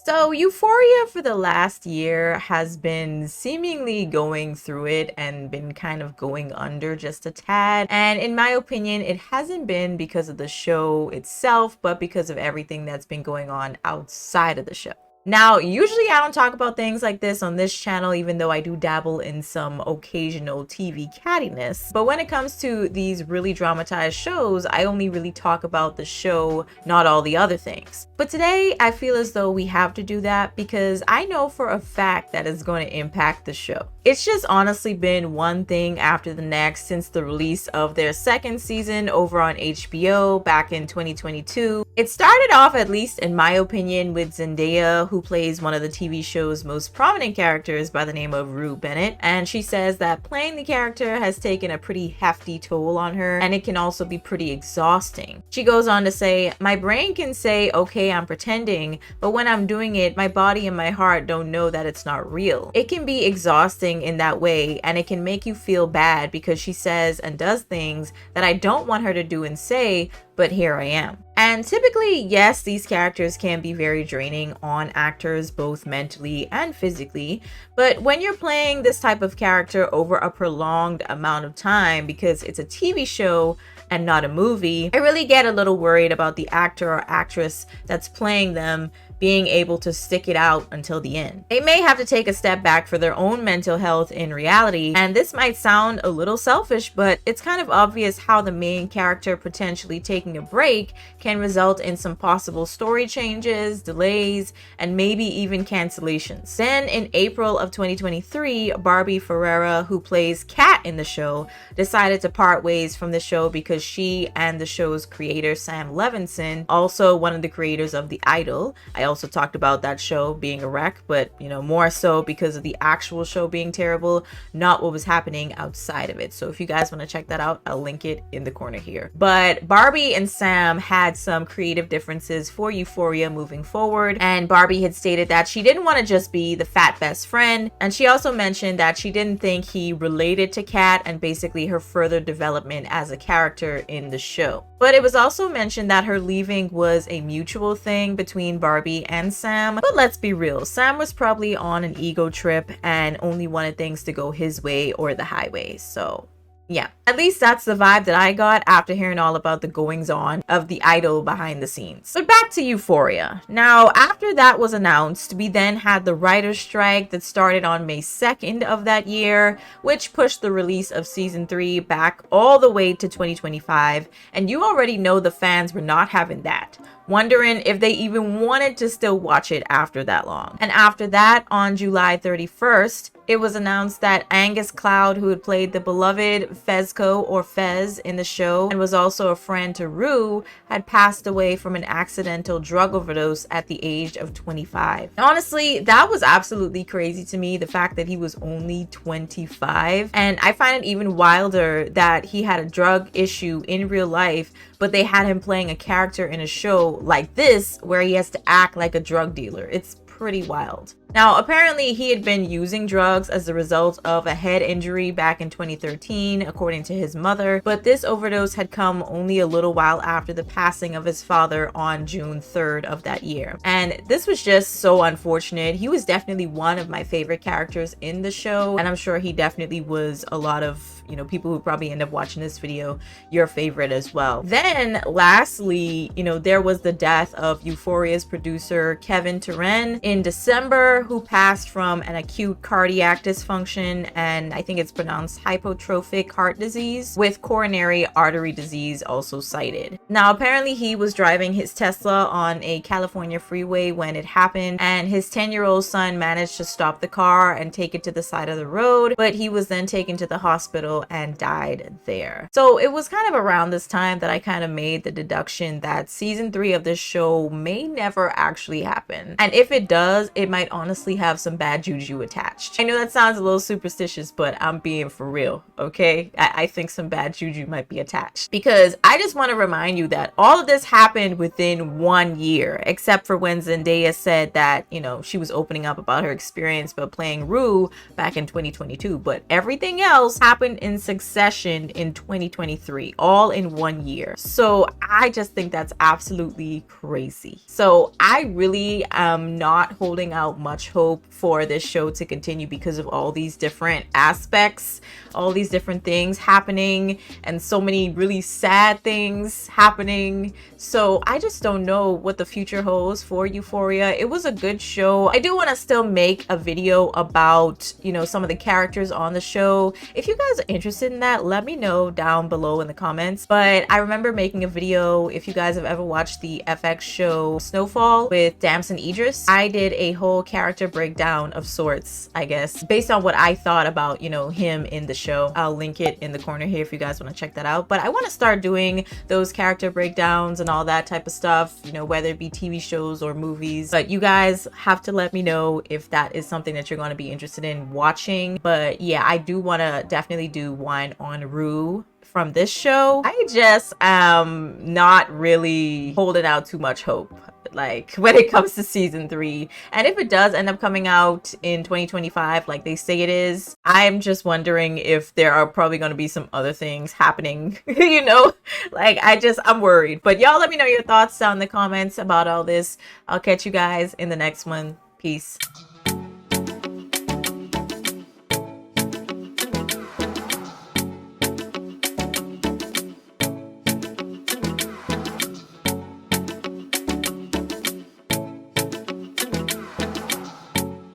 So, Euphoria for the last year has been seemingly going through it and been kind of going under just a tad. And in my opinion, it hasn't been because of the show itself, but because of everything that's been going on outside of the show. Now, usually I don't talk about things like this on this channel, even though I do dabble in some occasional TV cattiness. But when it comes to these really dramatized shows, I only really talk about the show, not all the other things. But today, I feel as though we have to do that because I know for a fact that it's going to impact the show. It's just honestly been one thing after the next since the release of their second season over on HBO back in 2022. It started off, at least in my opinion, with Zendaya, who plays one of the TV show's most prominent characters by the name of Rue Bennett. And she says that playing the character has taken a pretty hefty toll on her, and it can also be pretty exhausting. She goes on to say, "My brain can say, okay, I'm pretending, but when I'm doing it, my body and my heart don't know that it's not real." It can be exhausting in that way, and it can make you feel bad because she says and does things that I don't want her to do and say, but here I am. And typically, yes, these characters can be very draining on actors, both mentally and physically. But when you're playing this type of character over a prolonged amount of time, because it's a TV show and not a movie, I really get a little worried about the actor or actress that's playing them being able to stick it out until the end. They may have to take a step back for their own mental health in reality, and this might sound a little selfish, but it's kind of obvious how the main character potentially taking a break can result in some possible story changes, delays, and maybe even cancellations. Then in April of 2023, Barbie Ferreira, who plays Kat in the show, decided to part ways from the show because she and the show's creator Sam Levinson, also one of the creators of The Idol, I also talked about that show being a wreck, but more so because of the actual show being terrible, not what was happening outside of it. So if you guys want to check that out, I'll link it in the corner here. But Barbie and Sam had some creative differences for Euphoria moving forward, and Barbie had stated that she didn't want to just be the fat best friend, and she also mentioned that she didn't think he related to Kat and basically her further development as a character in the show. But it was also mentioned that her leaving was a mutual thing between Barbie and Sam. But let's be real, Sam was probably on an ego trip and only wanted things to go his way or the highway. So yeah, at least that's the vibe that I got after hearing all about the goings on of The Idol behind the scenes. But back to Euphoria. Now, after that was announced, we then had the writer's strike that started on May 2nd of that year, which pushed the release of season 3 back all the way to 2025. And you already know the fans were not having that, wondering if they even wanted to still watch it after that long. And after that, on July 31st, it was announced that Angus Cloud, who had played the beloved Fezco or Fez in the show and was also a friend to Rue, had passed away from an accidental drug overdose at the age of 25. Honestly, that was absolutely crazy to me, the fact that he was only 25. And I find it even wilder that he had a drug issue in real life, but they had him playing a character in a show like this where he has to act like a drug dealer. It's pretty wild. Now, apparently he had been using drugs as a result of a head injury back in 2013, according to his mother, but this overdose had come only a little while after the passing of his father on June 3rd of that year. And this was just so unfortunate. He was definitely one of my favorite characters in the show, and I'm sure he definitely was a lot of people who probably end up watching this video, your favorite as well. Then lastly, there was the death of Euphoria's producer Kevin Turen in December, who passed from an acute cardiac dysfunction, and I think it's pronounced hypertrophic heart disease, with coronary artery disease also cited. Now, apparently he was driving his Tesla on a California freeway when it happened, and his 10-year-old son managed to stop the car and take it to the side of the road, but he was then taken to the hospital and died there. So it was kind of around this time that I kind of made the deduction that season 3 of this show may never actually happen. And if it does, it might honestly have some bad juju attached. I know that sounds a little superstitious, but I'm being for real, okay? I think some bad juju might be attached. Because I just want to remind you that all of this happened within 1 year, except for when Zendaya said that, she was opening up about her experience by playing Rue back in 2022. But everything else happened in succession in 2023, all in 1 year. So I just think that's absolutely crazy. So I really am not holding out much hope for this show to continue because of all these different aspects, all these different things happening, and so many really sad things happening. So I just don't know what the future holds for Euphoria. It was a good show. I do want to still make a video about, you know, some of the characters on the show. If you guys are interested in that, let me know down below in the comments. But I remember making a video, if you guys have ever watched the FX show Snowfall with Damson Idris, I did a whole character breakdown of sorts, I guess, based on what I thought about, you know, him in the show. I'll link it in the corner here if you guys want to check that out. But I want to start doing those character breakdowns and all that type of stuff, you know, whether it be TV shows or movies. But you guys have to let me know if that is something that you're going to be interested in watching. But yeah, I do want to definitely do one on Rue from this show. I just am not really holding out too much hope, like when it comes to season 3. And if it does end up coming out in 2025 like they say it is, I'm just wondering if there are probably going to be some other things happening, you know, like I'm worried. But y'all let me know your thoughts down in the comments about all this. I'll catch you guys in the next one. Peace.